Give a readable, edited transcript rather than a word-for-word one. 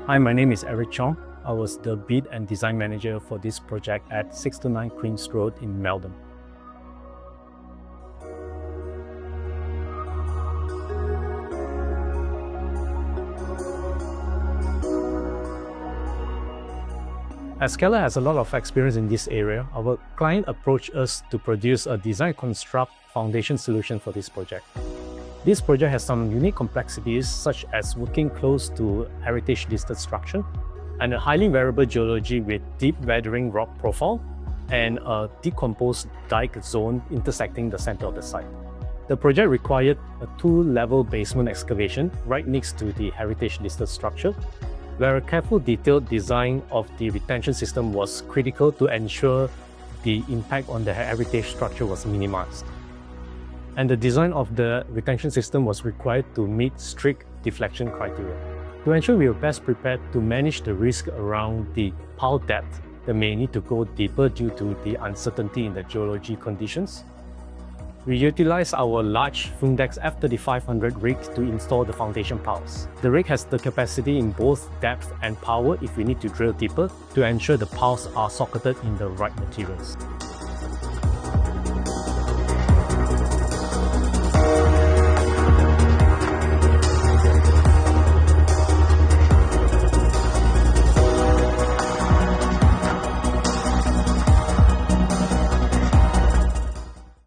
Hi, my name is Eric Chong. I was the bid and design manager for this project at 629 Queen's Road in Melbourne. As Keller has a lot of experience in this area, our client approached us to produce a design construct foundation solution for this project. This project has some unique complexities such as working close to heritage-listed structure and a highly variable geology with deep weathering rock profile and a decomposed dike zone intersecting the center of the site. The project required a two-level basement excavation right next to the heritage-listed structure, where a careful detailed design of the retention system was critical to ensure the impact on the heritage structure was minimized. And the design of the retention system was required to meet strict deflection criteria. To ensure we were best prepared to manage the risk around the pile depth that may need to go deeper due to the uncertainty in the geology conditions, we utilized our large Fundex F3500 rig to install the foundation piles. The rig has the capacity in both depth and power if we need to drill deeper to ensure the piles are socketed in the right materials.